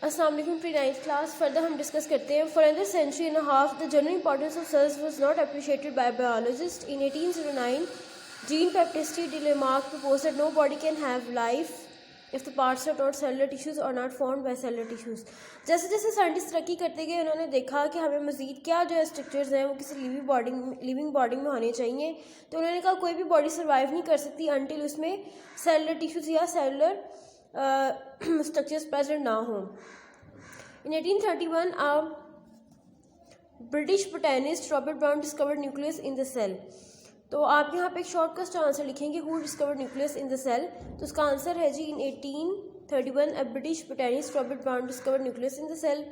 अस्सलाम वालेकुम pre 9th class. Further हम डिस्कस करते हैं। For another century and half the general importance of cells was not appreciated by biologist. In 1809 Jean Baptiste de Lamarck proposed that no body can have life if the parts are not cellular tissues और not formed by cellular tissues. जैसे जैसे scientist तरक्की करते गए उन्होंने देखा कि हमें मज़ीद क्या जो है स्ट्रक्चर्स हैं वो किसी लिविंग बॉडी में होने चाहिए। तो उन्होंने कहा कोई भी बॉडी सर्वाइव नहीं कर सकती अनटिल उसमें सेलुलर टिश्यूज या सेलुलर structures present ना हो। In 1831, a British botanist Robert Brown discovered nucleus in the cell। तो आप यहाँ पे एक शॉर्ट क्वेश्चन आंसर लिखेंगे who discovered nucleus in the cell। तो उसका आंसर है जी in 1831 a British botanist Robert Brown discovered nucleus in the cell।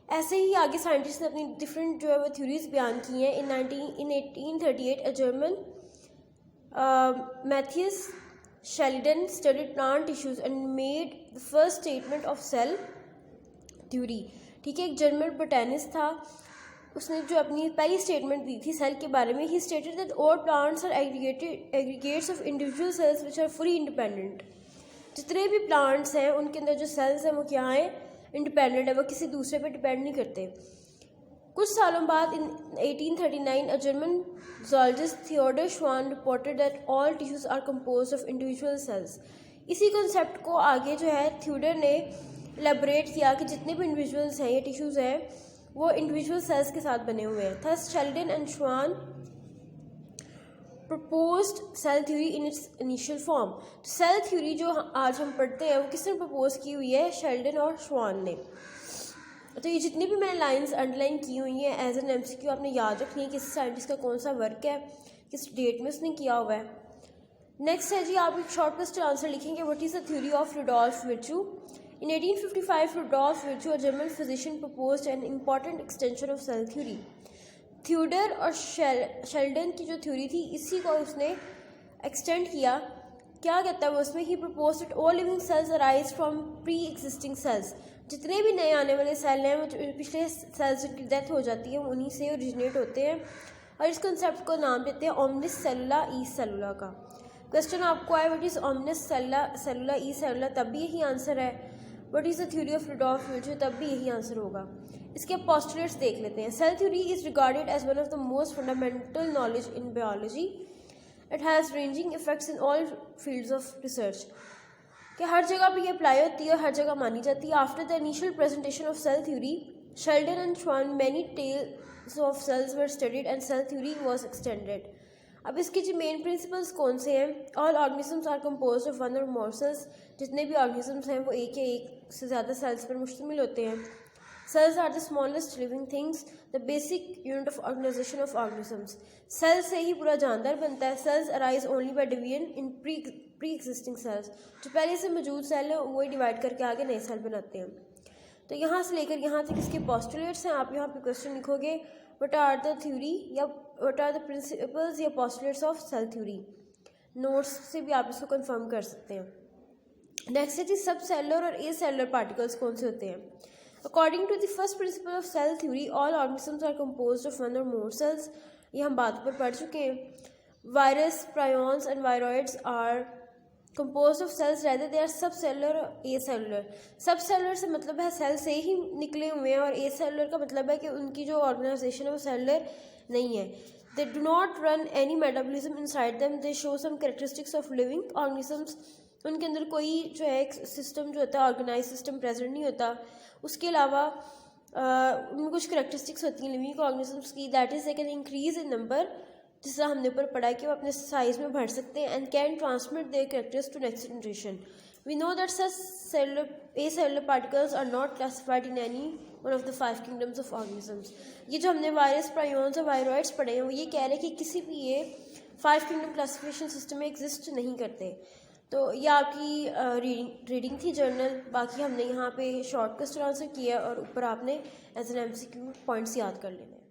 ऐसे ही आगे साइंटिस्ट ने अपनी डिफरेंट जो है वो थ्योरीज बयान की हैं। in 1838 a German Matthias Sheldon studied plant tissues and made the first statement of cell theory। ठीक है, एक जर्मन बोटेनिस्ट था, उसने जो अपनी पहली स्टेटमेंट दी थी सेल के बारे में। He stated that all plants are aggregates of individual cells which are fully independent. जितने भी प्लांट्स हैं उनके अंदर जो सेल्स हैं वो क्या हैं, इंडिपेंडेंट है, वो किसी दूसरे पे डिपेंड नहीं करते। कुछ सालों बाद in 1839 a German zoologist Theodor Schwann reported that all tissues are composed of individual cells. इसी कॉन्सेप्ट को आगे जो है थियोडर ने एलेबोरेट किया कि जितने भी इंडिविजुअल्स हैं या टिश्यूज हैं वो इंडिविजुअल सेल्स के साथ बने हुए हैं। Thus Schleiden and Schwann proposed cell theory in its initial form. Cell theory जो आज हम पढ़ते हैं वो किसने प्रपोज की हुई है, शेल्डन और श्वान ने। तो ये जितनी भी मैंने लाइंस अंडरलाइन की हुई हैं एज एन MCQ आपने याद रखनी है किसी साइंटिस्ट का कौन सा वर्क है, किस डेट में उसने किया हुआ है। नेक्स्ट है जी, आप एक शॉर्ट क्वेश्चन आंसर लिखेंगे what is the theory of Rudolf Virchow. In 1855, Rudolf Virchow, a German physician, proposed an important extension of cell theory। Theodor और शेल्डन की जो थ्योरी थी इसी को उसने एक्सटेंड किया। क्या कहता है वो उसमें, he propose that all living cells arise from pre existing cells. जितने भी नए आने वाले सेल हैं वो पिछले सेल्स की डेथ हो जाती है उन्हीं से ओरिजिनेट होते हैं। और इस कंसेप्ट को नाम देते हैं ओमनिस सेलुला ई सेलुला का। क्वेश्चन आपको आए what is omnis cellula e cellula, तब भी यही आंसर है। What is the theory of Rudolf Virchow, तब भी यही आंसर होगा। इसके पोस्टुलेट्स देख लेते हैं। Cell theory is regarded as one of the most fundamental knowledge in biology. It has ranging effects in all fields of research. कि हर जगह पे ये अप्लाई होती है और हर जगह मानी जाती है। After the initial presentation of cell theory Schleiden and Schwann many tales of cells were studied and cell theory was extended. अब इसके जो मेन प्रिंसिपल्स कौन से हैं, all organisms are composed of one or more sales. जितने भी organisms हैं वो एक या एक से ज़्यादा सेल्स पर मुश्तमिल होते हैं। Cells are the smallest living things, the basic unit of organisation of organisms. Cell से ही पूरा जानदार बनता है। Cells arise only by division in pre existing cells. जो पहले से मौजूद सेल है वही डिवाइड करके आगे नए सेल बनाते हैं। तो यहाँ से लेकर यहाँ तक इसके पोस्टुलेट्स हैं। आप यहाँ पे क्वेश्चन लिखोगे व्हाट आर द थ्योरी या व्हाट आर द प्रिंसिपल्स या postulates of cell theory. Notes से भी आप इसको कंफर्म कर सकते हैं। नेक्स्ट है जी, सब cellular or acellular particles कौन से होते हैं। According to the first principle of cell theory all organisms are composed of one or more sales. ये हम बात पर पढ़ चुके हैं। Virus, prions and viroids are composed of cells rather they are subcellular or A cellular. सब cellular से मतलब है सेल से ही निकले हुए हैं और ए सेलुलर का मतलब है कि उनकी जो ऑर्गेनाइजेशन है वो सेलुलर नहीं है। They do not run any metabolism inside them, they show some characteristics of living organisms. उनके अंदर कोई जो है एक सिस्टम जो होता है ऑर्गेनाइज सिस्टम प्रेजेंट नहीं होता। उसके अलावा उनमें कुछ करेक्टरिस्टिक्स होती हैं लिविंग ऑर्गेनिजम्स की, that is they can increase in number, जिस तरह हमने ऊपर पढ़ा कि वो अपने साइज में बढ़ सकते हैं, and can transmit their characters to next generation. We know that such cellular acellular particles are not classified in any one of the 5 kingdoms of organisms. ये जो हमने वायरस, प्रायोन्स और वायरॉइड्स पढ़े हैं वो ये कह रहे हैं कि किसी भी ये 5 किंगडम क्लासिफिकेशन सिस्टम में एग्जिस्ट नहीं करते। तो ये आपकी रीडिंग थी जर्नल। बाकी हमने यहाँ पे शॉर्ट क्वेश्चन आंसर किया और ऊपर आपने एज एन MCQ पॉइंट्स याद कर लेने।